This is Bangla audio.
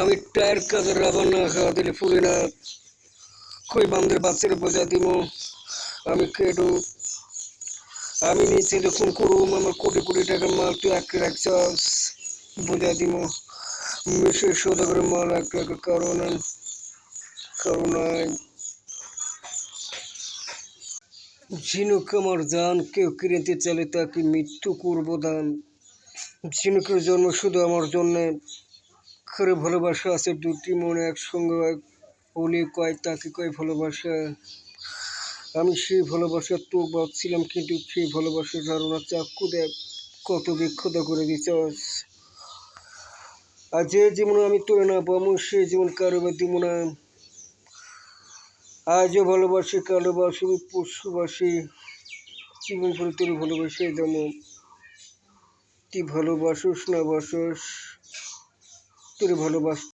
আমি টায়ার কাজে রাবার না খাওয়া দিলে ফুলে না, কই বান্ধের বাচ্চার বোঝা দিব আমি কেডু, আমি নিচে যখন করুম আমার কোটি কোটি টাকার মাল তুই আটকে রাখছস, বোঝা দিব মিশে সৌদাগরের মাল আটকে রাখার কারণ ঝিনুক আমার জান, কেউ কিনতে চাইলে তাকে মৃত্যু করব দান। ঝিনুকের জন্ম শুধু আমার জন্যে, করে ভালোবাসা আছে দুটি মন একসঙ্গে হলে কয় তাকে কয় ভালোবাসা। আমি সেই ভালোবাসা তো ভাবছিলাম, কিন্তু সেই ভালোবাসার ধারণা চাক্ষু দেখ কত বিক্ষত করে দিছস। আর যে জীবন আমি তোরে না পাবো সেই জীবন কারো বা দিব না। আজও ভালোবাসি, কালো বাসি, পশুবাসি, জীবন করে তোর ভালোবাসে যেমন তুই ভালোবাসোস না বাসস, তোর ভালোবাস